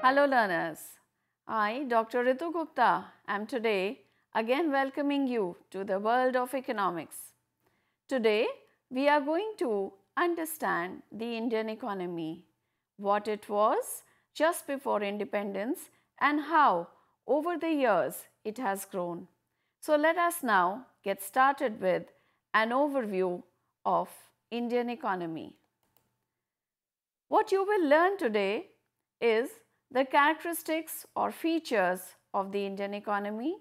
Hello learners, I Dr. Ritu Gupta am today again welcoming you to the world of economics. Today we are going to understand the Indian economy, what it was just before independence and how over the years it has grown. So let us now get started with an overview of Indian economy. What you will learn today is the characteristics or features of the Indian economy,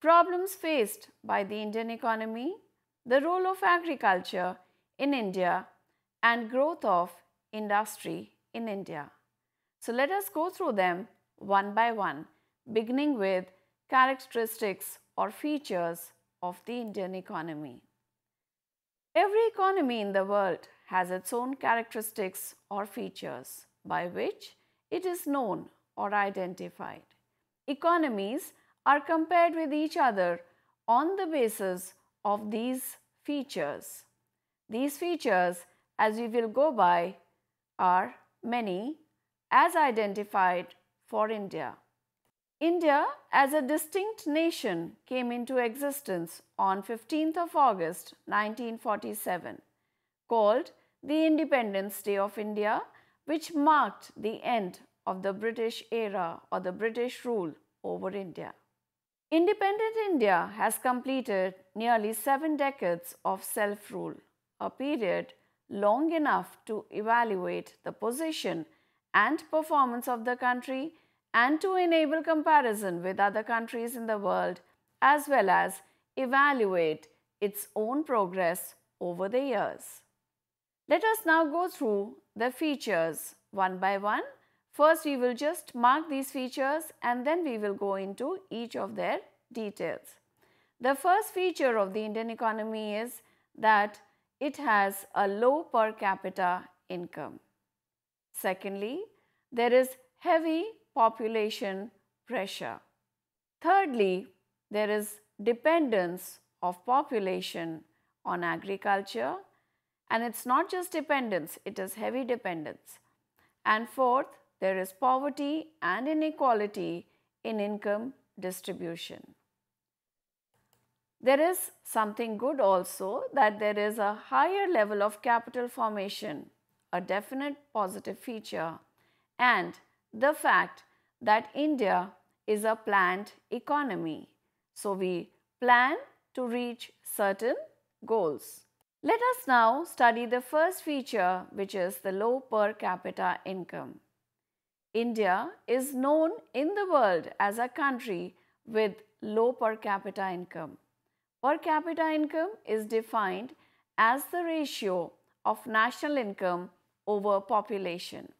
problems faced by the Indian economy, the role of agriculture in India, and growth of industry in India. So let us go through them one by one, beginning with characteristics or features of the Indian economy. Every economy in the world has its own characteristics or features by which it is known or identified. Economies are compared with each other on the basis of these features. These features, as we will go by, are many as identified for India. India as a distinct nation came into existence on 15th of August 1947, called the Independence Day of India, which marked the end of the British era or the British rule over India. Independent India has completed nearly 7 decades of self-rule, a period long enough to evaluate the position and performance of the country and to enable comparison with other countries in the world as well as evaluate its own progress over the years. Let us now go through the features one by one. First, we will just mark these features and then we will go into each of their details. The first feature of the Indian economy is that it has a low per capita income. Secondly, there is heavy population pressure. Thirdly, there is dependence of population on agriculture, and it's not just dependence, it is heavy dependence. And fourth, there is poverty and inequality in income distribution. There is something good also, that there is a higher level of capital formation, a definite positive feature, and the fact that India is a planned economy. So we plan to reach certain goals. Let us now study the first feature, which is the low per capita income. India is known in the world as a country with low per capita income. Per capita income is defined as the ratio of national income over population.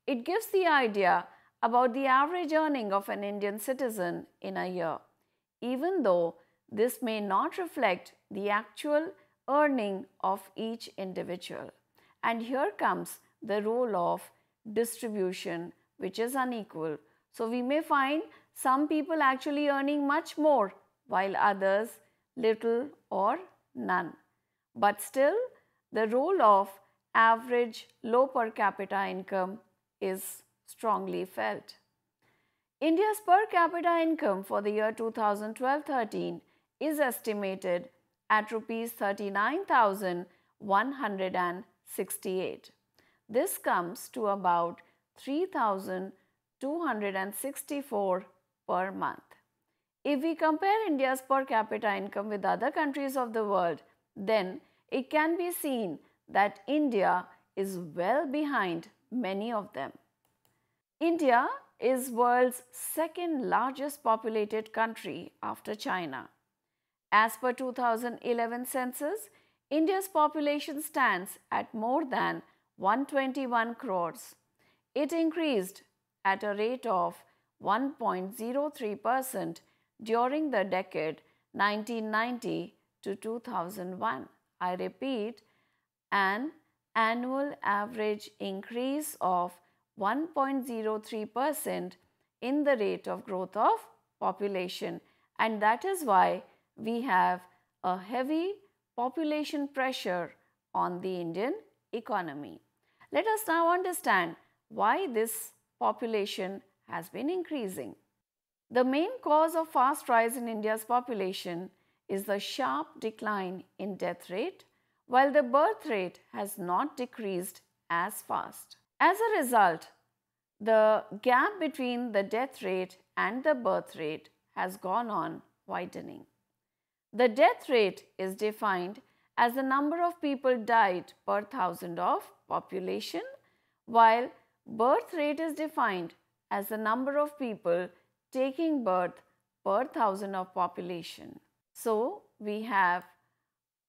It gives the idea about the average earning of an Indian citizen in a year, even though this may not reflect the actual earning of each individual. And here comes the role of distribution, which is unequal. So we may find some people actually earning much more while others little or none. But still, the role of average low per capita income is strongly felt. India's per capita income for the year 2012-13 is estimated at rupees 39,168. This comes to about 3,264 per month. If we compare India's per capita income with other countries of the world, then it can be seen that India is well behind many of them. India is world's second largest populated country after China. As per 2011 census, India's population stands at more than 121 crores. It increased at a rate of 1.03% during the decade 1990 to 2001. I repeat, an annual average increase of 1.03% in the rate of growth of population, and that is why we have a heavy population pressure on the Indian economy. Let us now understand why this population has been increasing. The main cause of fast rise in India's population is the sharp decline in death rate, while the birth rate has not decreased as fast. As a result, the gap between the death rate and the birth rate has gone on widening. The death rate is defined as the number of people died per thousand of population, while birth rate is defined as the number of people taking birth per thousand of population. So, we have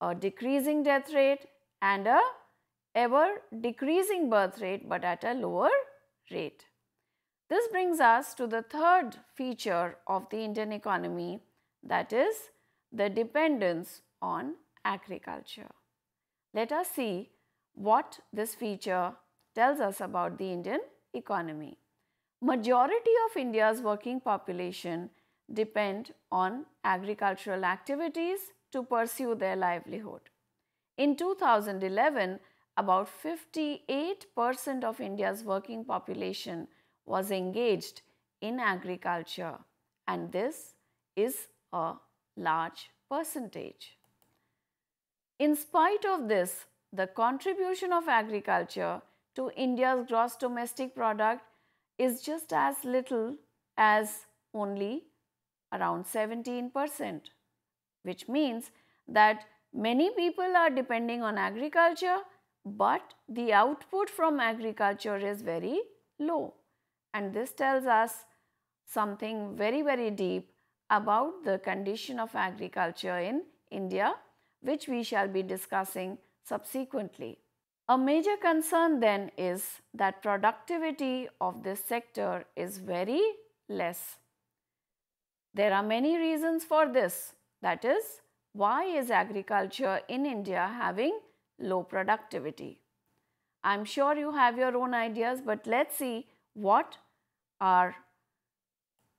a decreasing death rate and a ever decreasing birth rate, but at a lower rate. This brings us to the third feature of the Indian economy, that is the dependence on agriculture. Let us see what this feature tells us about the Indian economy. Majority of India's working population depend on agricultural activities to pursue their livelihood. In 2011, about 58% of India's working population was engaged in agriculture, and this is a large percentage. In spite of this, the contribution of agriculture to India's gross domestic product is just as little as only around 17%, which means that many people are depending on agriculture, but the output from agriculture is very low. And this tells us something very, very deep about the condition of agriculture in India, which we shall be discussing subsequently. A major concern then is that productivity of this sector is very less. There are many reasons for this. That is, why is agriculture in India having low productivity? I'm sure you have your own ideas, but let's see what our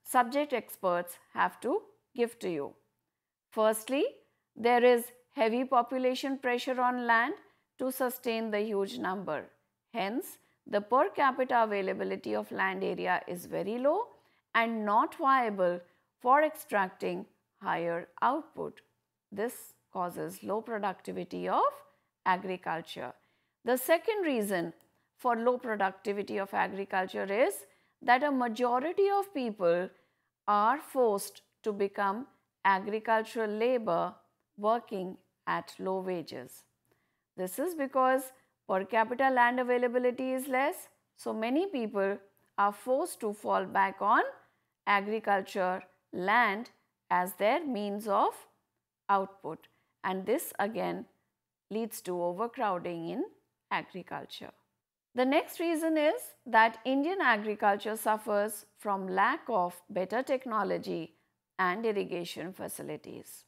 subject experts have to give to you. Firstly, there is heavy population pressure on land to sustain the huge number. Hence, the per capita availability of land area is very low and not viable for extracting higher output. This causes low productivity of agriculture. The second reason for low productivity of agriculture is that a majority of people are forced to become agricultural labor working at low wages. This is because per capita land availability is less, so many people are forced to fall back on agriculture land as their means of output, and this again leads to overcrowding in agriculture. The next reason is that Indian agriculture suffers from lack of better technology and irrigation facilities.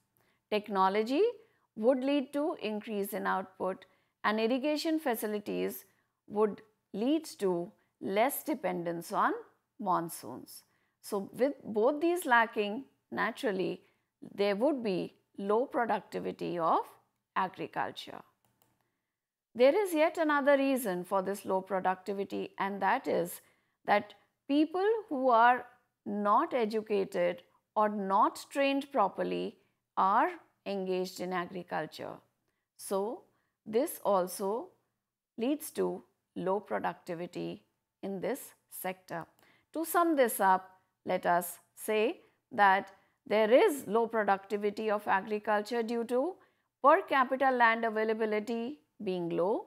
Technology would lead to increase in output and irrigation facilities would lead to less dependence on monsoons. So, with both these lacking, naturally there would be low productivity of agriculture. There is yet another reason for this low productivity, and that is that people who are not educated or not trained properly are engaged in agriculture. So, this also leads to low productivity in this sector. To sum this up, let us say that there is low productivity of agriculture due to per capita land availability being low.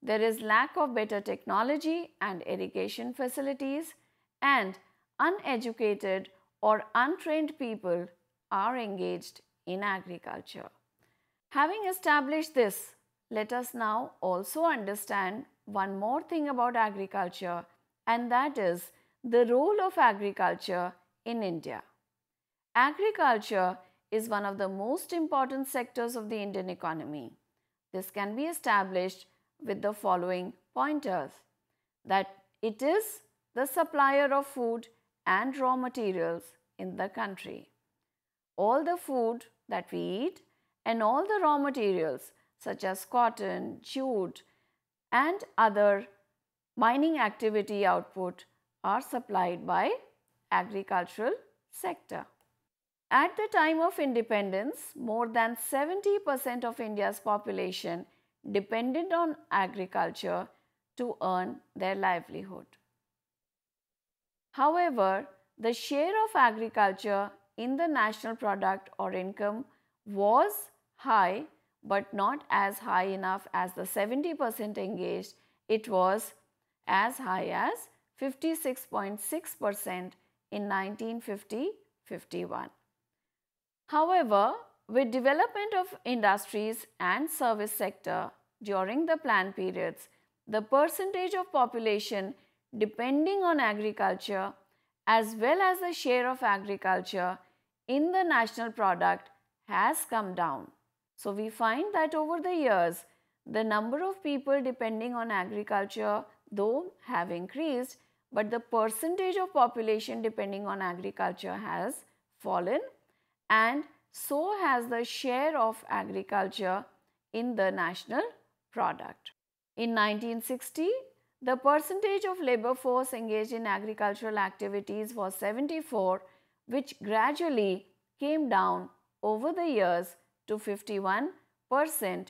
There is lack of better technology and irrigation facilities, and uneducated or untrained people are engaged in agriculture. Having established this, let us now also understand one more thing about agriculture, and that is the role of agriculture in India. Agriculture is one of the most important sectors of the Indian economy. This can be established with the following pointers: that it is the supplier of food and raw materials in the country. All the food that we eat and all the raw materials such as cotton, jute and other mining activity output are supplied by agricultural sector. At the time of independence, more than 70% of India's population depended on agriculture to earn their livelihood. However, the share of agriculture in the national product or income was high, but not as high enough as the 70% engaged. It was as high as 56.6% in 1950-51. However, with development of industries and service sector during the plan periods, the percentage of population depending on agriculture as well as the share of agriculture in the national product has come down. So, we find that over the years, the number of people depending on agriculture though have increased, but the percentage of population depending on agriculture has fallen, and so has the share of agriculture in the national product. In 1960, the percentage of labor force engaged in agricultural activities was 74, which gradually came down over the years to 51%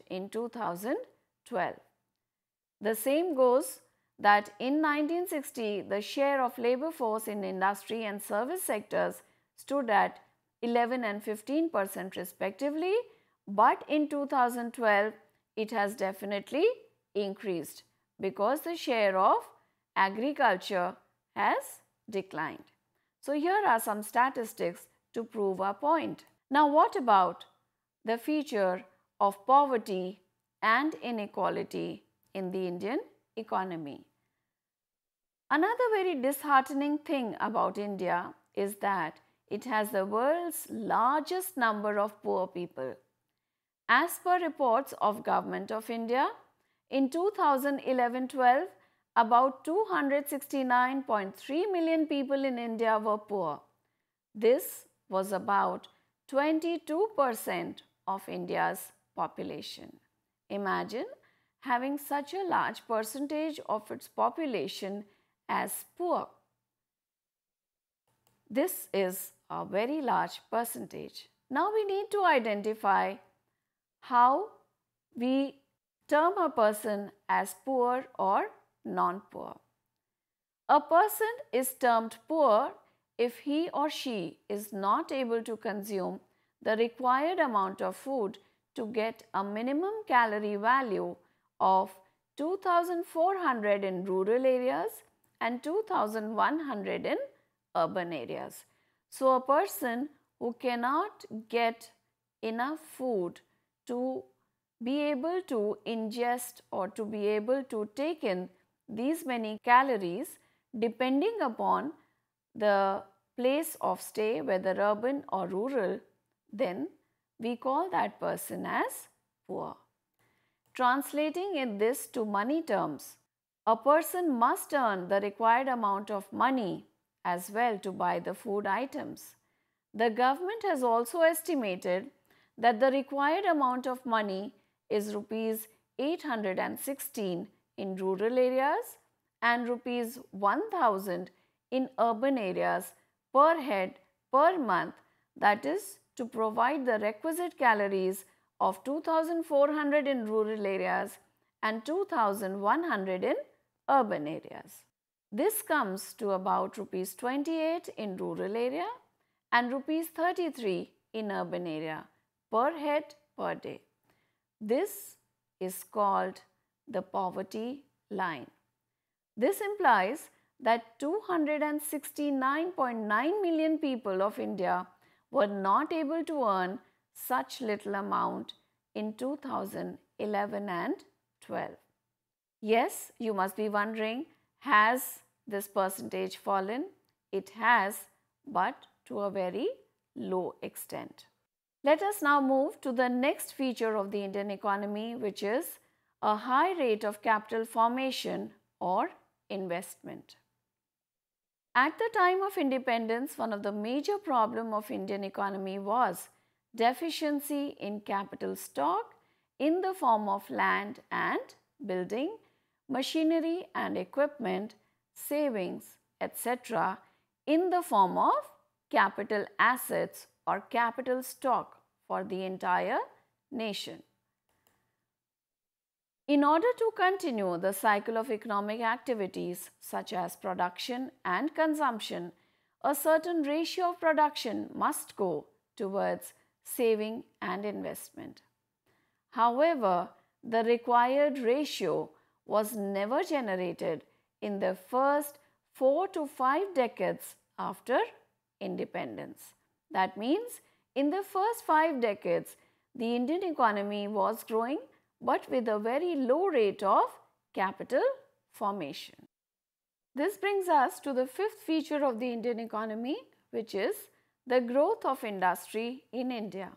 in 2012. The same goes that in 1960, the share of labor force in industry and service sectors stood at 11 and 15% respectively, but in 2012, it has definitely increased because the share of agriculture has declined. So, here are some statistics to prove our point. Now, what about the feature of poverty and inequality in the Indian economy? Another very disheartening thing about India is that it has the world's largest number of poor people. As per reports of Government of India, in 2011-12, about 269.3 million people in India were poor. This was about 22% of India's population. Imagine having such a large percentage of its population as poor. This is a very large percentage. Now we need to identify how we term a person as poor or non-poor. A person is termed poor if he or she is not able to consume the required amount of food to get a minimum calorie value of 2,400 in rural areas and 2,100 in urban areas. So, a person who cannot get enough food to be able to ingest or to be able to take in these many calories depending upon the place of stay, whether urban or rural, then we call that person as poor. Translating this to money terms, a person must earn the required amount of money as well to buy the food items. The government has also estimated that the required amount of money is rupees 816 in rural areas and rupees 1000 in urban areas per head per month, that is to provide the requisite calories of 2,400 in rural areas and 2,100 in urban areas. This comes to about rupees 28 in rural area and rupees 33 in urban area per head per day. This is called the poverty line. This implies that 269.9 million people of India were not able to earn such little amount in 2011 and 12. Yes, you must be wondering, has this percentage fallen? It has, but to a very low extent. Let us now move to the next feature of the Indian economy, which is a high rate of capital formation or investment. At the time of independence, one of the major problems of Indian economy was deficiency in capital stock in the form of land and building, machinery and equipment, savings, etc. in the form of capital assets or capital stock for the entire nation. In order to continue the cycle of economic activities such as production and consumption, a certain ratio of production must go towards saving and investment. However, the required ratio was never generated in the first 4 to 5 decades after independence. That means, in the first 5 decades, the Indian economy was growing but with a very low rate of capital formation. This brings us to the fifth feature of the Indian economy, which is the growth of industry in India.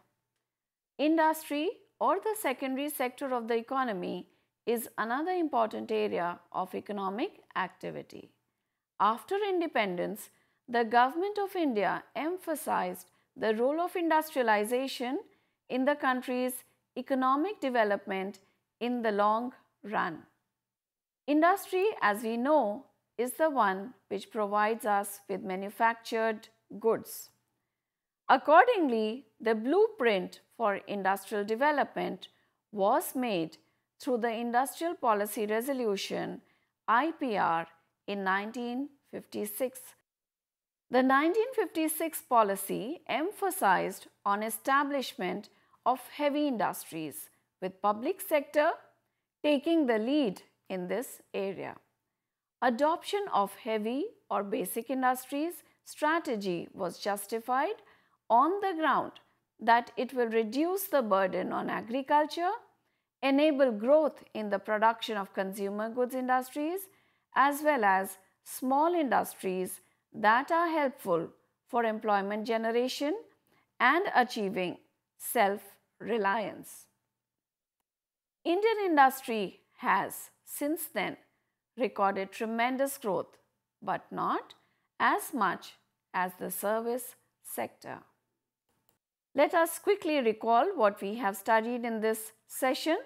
Industry, or the secondary sector of the economy, is another important area of economic activity. After independence, the Government of India emphasized the role of industrialization in the country's economic development in the long run. Industry, as we know, is the one which provides us with manufactured goods. Accordingly, the blueprint for industrial development was made through the Industrial Policy Resolution IPR in 1956. The 1956 policy emphasized on establishment of heavy industries, with public sector taking the lead in this area. Adoption of heavy or basic industries strategy was justified on the ground that it will reduce the burden on agriculture, enable growth in the production of consumer goods industries, as well as small industries that are helpful for employment generation and achieving self-reliance. Indian industry has since then recorded tremendous growth, but not as much as the service sector. Let us quickly recall what we have studied in this session.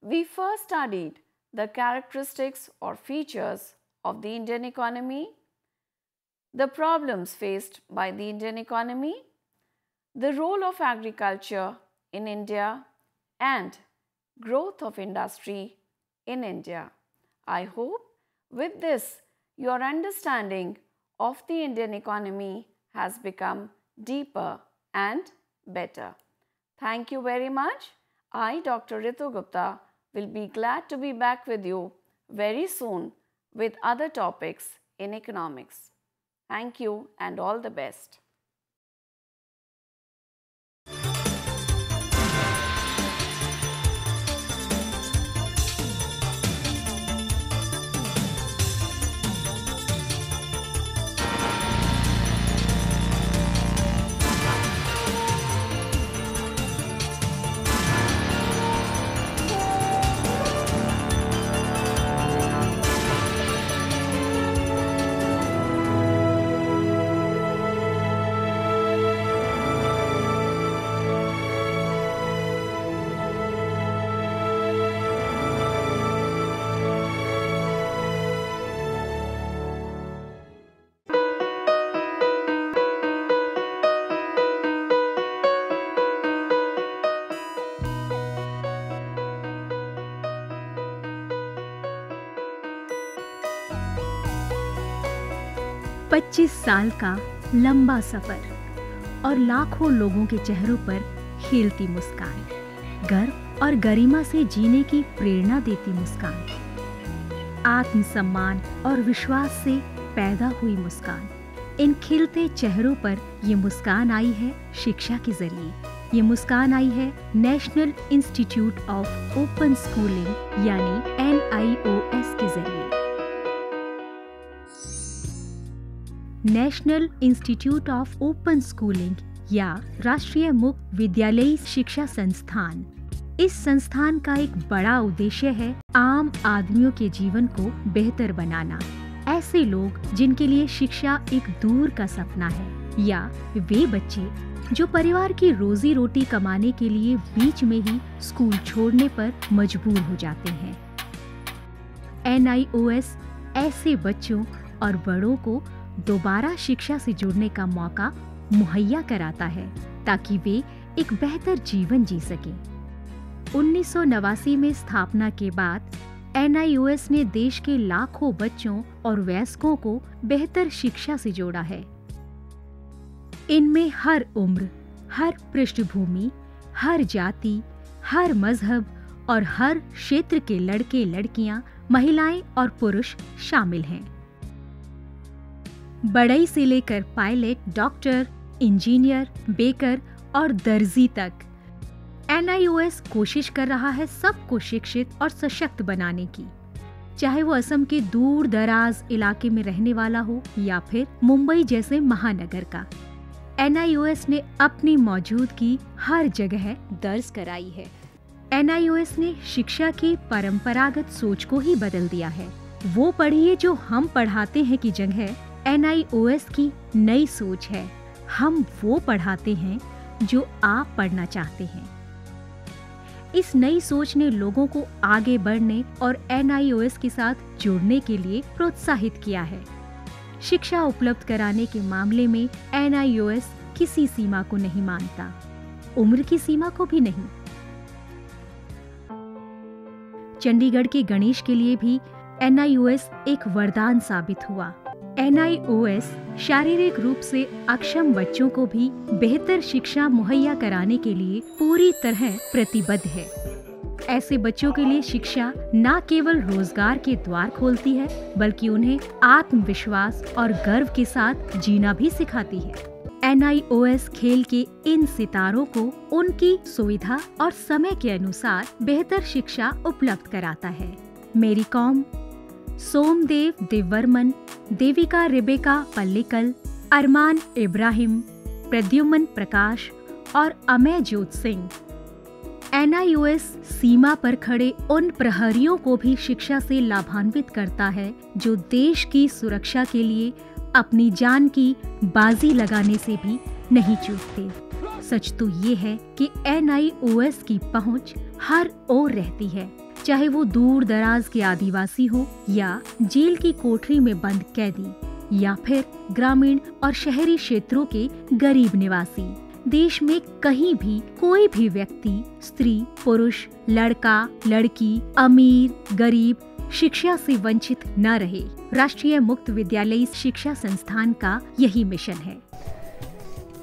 We first studied the characteristics or features of the Indian economy, the problems faced by the Indian economy, the role of agriculture in India, and growth of industry in India. I hope with this your understanding of the Indian economy has become deeper and better. Thank you very much. I, Dr. Ritu Gupta, will be glad to be back with you very soon with other topics in economics. Thank you and all the best. पच्चीस साल का लंबा सफर और लाखों लोगों के चेहरों पर खिलती मुस्कान, गर्व और गरिमा से जीने की प्रेरणा देती मुस्कान, आत्मसम्मान और विश्वास से पैदा हुई मुस्कान। इन खिलते चेहरों पर ये मुस्कान आई है शिक्षा के जरिए। ये मुस्कान आई है national institute of open schooling यानी NIOS के जरिए। National institute of open schooling या राष्ट्रीय मुक्त विद्यालयी शिक्षा संस्थान, इस संस्थान का एक बड़ा उद्देश्य है आम आदमियों के जीवन को बेहतर बनाना। ऐसे लोग जिनके लिए शिक्षा एक दूर का सपना है, या वे बच्चे जो परिवार की रोजी रोटी कमाने के लिए बीच में ही स्कूल छोड़ने पर मजबूर हो जाते हैं। NIOS ऐसे बच्चों और बड़ों को दोबारा शिक्षा से जुड़ने का मौका मुहैया कराता है ताकि वे एक बेहतर जीवन जी सकें। 1989 में स्थापना के बाद NIOS ने देश के लाखों बच्चों और वयस्कों को बेहतर शिक्षा से जोड़ा है। इनमें हर उम्र, हर पृष्ठभूमि, हर जाति, हर मजहब और हर क्षेत्र के लड़के लड़कियां, महिलाएं और पुरुष शामिल हैं। बढ़ई से लेकर पायलट, डॉक्टर, इंजीनियर, बेकर और दर्जी तक NIOS कोशिश कर रहा है सबको शिक्षित और सशक्त बनाने की, चाहे वो असम के दूर दराज इलाके में रहने वाला हो या फिर मुंबई जैसे महानगर का। NIOS ने अपनी मौजूदगी हर जगह दर्ज कराई है। NIOS ने शिक्षा की परंपरागत सोच को ही बदल दिया है। वो पढ़िए जो हम पढ़ाते हैं की जगह NIOS की नई सोच है, हम वो पढ़ाते हैं जो आप पढ़ना चाहते हैं। इस नई सोच ने लोगों को आगे बढ़ने और NIOS के साथ जुड़ने के लिए प्रोत्साहित किया है। शिक्षा उपलब्ध कराने के मामले में NIOS किसी सीमा को नहीं मानता, उम्र की सीमा को भी नहीं। चंडीगढ़ के गणेश के लिए भी NIOS एक वरदान साबित हुआ। NIOS शारीरिक रूप से अक्षम बच्चों को भी बेहतर शिक्षा मुहैया कराने के लिए पूरी तरह प्रतिबद्ध है। ऐसे बच्चों के लिए शिक्षा न केवल रोजगार के द्वार खोलती है, बल्कि उन्हें आत्मविश्वास और गर्व के साथ जीना भी सिखाती है। NIOS खेल के इन सितारों को उनकी सुविधा और समय के अनुसार बेहतर शिक्षा उपलब्ध कराता है। मेरी कॉम, सोमदेव देववर्मन, देविका रेबेका पल्लिकल, अरमान इब्राहिम, प्रद्युमन प्रकाश और अमयजोत सिंह। NIOS सीमा पर खड़े उन प्रहरियों को भी शिक्षा से लाभान्वित करता है जो देश की सुरक्षा के लिए अपनी जान की बाजी लगाने से भी नहीं चूकते। सच तो ये है कि NIOS की पहुंच हर ओर रहती है, चाहे वो दूर दराज के आदिवासी हो या जेल की कोठरी में बंद कैदी या फिर ग्रामीण और शहरी क्षेत्रों के गरीब निवासी। देश में कहीं भी कोई भी व्यक्ति, स्त्री, पुरुष, लड़का, लड़की, अमीर, गरीब शिक्षा से वंचित न रहे। राष्ट्रीय मुक्त विद्यालयी शिक्षा संस्थान का यही मिशन है।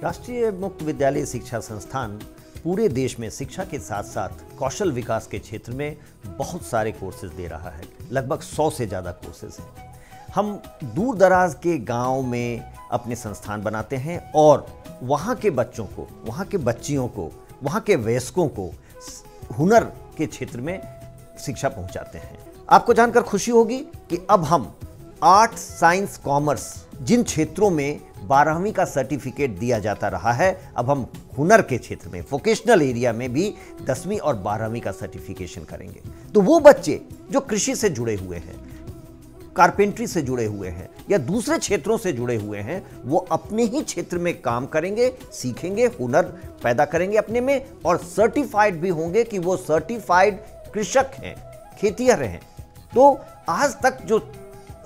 राष्ट्रीय मुक्त विद्यालय शिक्षा संस्थान पूरे देश में शिक्षा के साथ साथ कौशल विकास के क्षेत्र में बहुत सारे कोर्सेज दे रहा है। लगभग 100 से ज़्यादा कोर्सेज हैं। हम दूर दराज के गांव में अपने संस्थान बनाते हैं और वहाँ के बच्चों को, वहाँ के बच्चियों को, वहाँ के वयस्कों को हुनर के क्षेत्र में शिक्षा पहुँचाते हैं। आपको जानकर खुशी होगी कि अब हम आर्ट्स, साइंस, कॉमर्स जिन क्षेत्रों में 12वीं का सर्टिफिकेट दिया जाता रहा है, अब हम हुनर के क्षेत्र में, वोकेशनल एरिया में भी 10वीं और 12वीं का सर्टिफिकेशन करेंगे। तो वो बच्चे जो कृषि से जुड़े हुए हैं, कारपेंट्री से जुड़े हुए हैं या दूसरे क्षेत्रों से जुड़े हुए हैं, वो अपने ही क्षेत्र में काम करेंगे, सीखेंगे, हुनर पैदा करेंगे अपने में और सर्टिफाइड भी होंगे कि वो सर्टिफाइड कृषक हैं, खेतिहर हैं। तो आज तक जो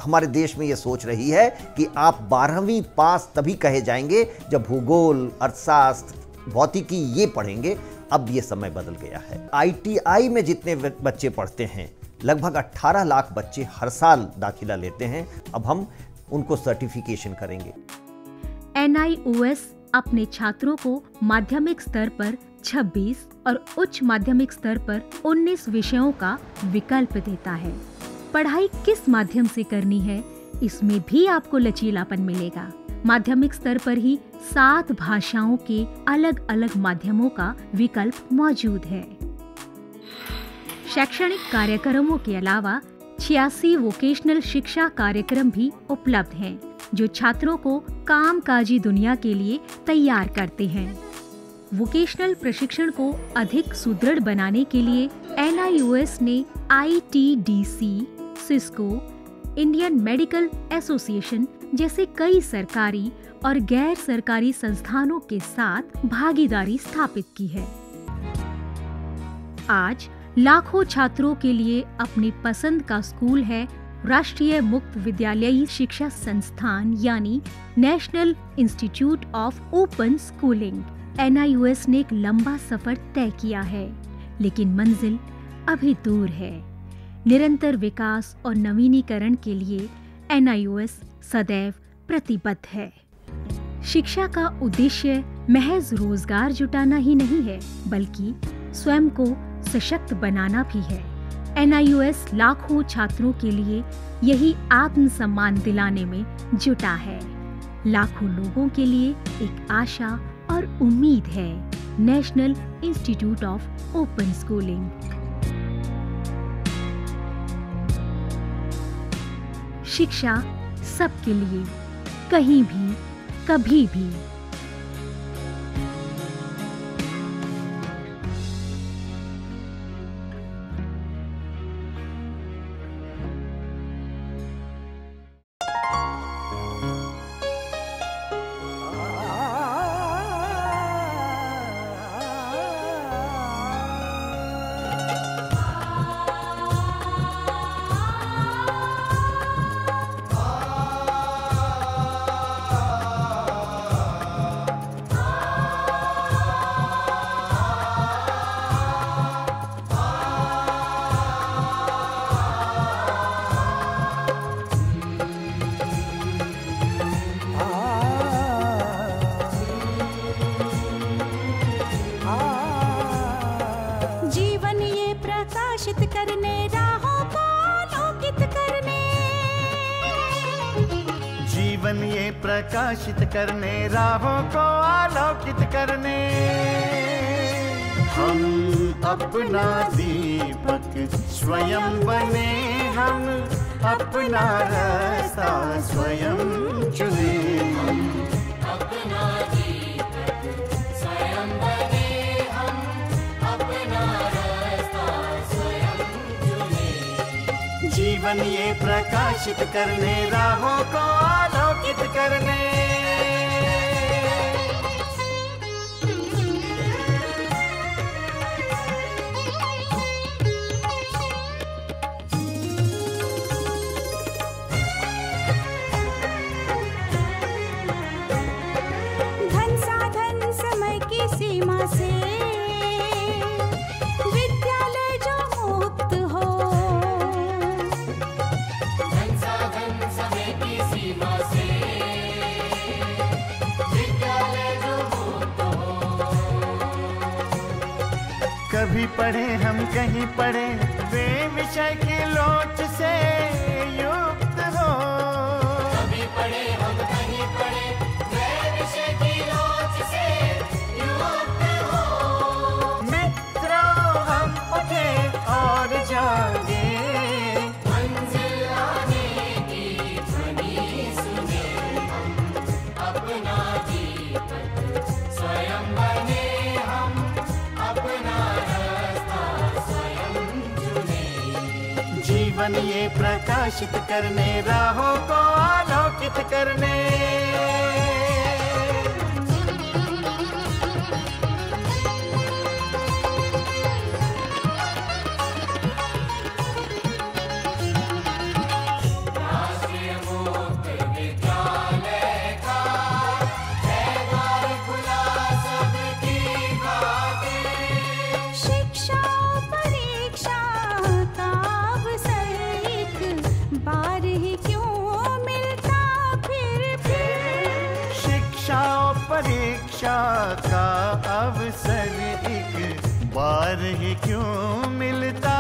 हमारे देश में ये सोच रही है कि आप 12वीं पास तभी कहे जाएंगे जब भूगोल, अर्थशास्त्र, भौतिकी ये पढ़ेंगे, अब ये समय बदल गया है। ITI में जितने बच्चे पढ़ते हैं, लगभग 18 लाख बच्चे हर साल दाखिला लेते हैं। अब हम उनको सर्टिफिकेशन करेंगे। NIOS अपने छात्रों को माध्यमिक स्तर पर 26 और उच्च माध्यमिक स्तर पर 19 विषयों का विकल्प देता है। पढ़ाई किस माध्यम से करनी है, इसमें भी आपको लचीलापन मिलेगा। माध्यमिक स्तर पर ही 7 भाषाओं के अलग अलग माध्यमों का विकल्प मौजूद है। शैक्षणिक कार्यक्रमों के अलावा 86 वोकेशनल शिक्षा कार्यक्रम भी उपलब्ध हैं, जो छात्रों को कामकाजी दुनिया के लिए तैयार करते हैं। वोकेशनल प्रशिक्षण को अधिक सुदृढ़ बनाने के लिए NIOS ने ITDC, Cisco, Indian medical association जैसे कई सरकारी और गैर सरकारी संस्थानों के साथ भागीदारी स्थापित की है। आज लाखों छात्रों के लिए अपनी पसंद का स्कूल है राष्ट्रीय मुक्त विद्यालयी शिक्षा संस्थान यानी national institute of open schooling NIOS ने एक लंबा सफर तय किया है, लेकिन मंजिल अभी दूर है। निरंतर विकास और नवीनीकरण के लिए NIOS सदैव प्रतिबद्ध है। शिक्षा का उद्देश्य महज रोजगार जुटाना ही नहीं है, बल्कि स्वयं को सशक्त बनाना भी है। NIOS लाखों छात्रों के लिए यही आत्मसम्मान दिलाने में जुटा है। लाखों लोगों के लिए एक आशा और उम्मीद है। National institute of open schooling. शिक्षा सबके लिए, कहीं भी, कभी भी। जीवन ये प्रकाशित करने, राहों को आलोकित करने, हम अपना दीपक स्वयं बने, हम अपना रास्ता स्वयं चुने। अपना दीपक स्वयं बने, हम अपना रास्ता स्वयं चुने। जीवन ये प्रकाशित करने, राहों को आलोकित करने। धन साधन समय की सीमा से विद्यालय जो मुक्त हो, धन साधन समय की सीमा से विद्यालय जो मुक्त हो। कभी पढ़े हम कहीं पढ़े, वे विषय की लोच से युक्त हो। कभी पढ़े हम कहीं पढ़े, वे विषय की लोच से युक्त हो। मित्रों हम उठे और जागे, मंजिल आने की ध्वनि सुने, हम अपना दीपक स्वयं बने, हम अपना रास्ता स्वयं चुने। जीवन ये प्रकाशित करने, राहों को आलोकित करने। राष्ट्रीय मुक्त विद्यालय का है द्वार खुला सबकी खातिर। शिक्षा परीक्षा का अवसर एक बार ही क्यों मिलता फिर। शिक्षा और परीक्षा का अवसर एक बार ही क्यों मिलता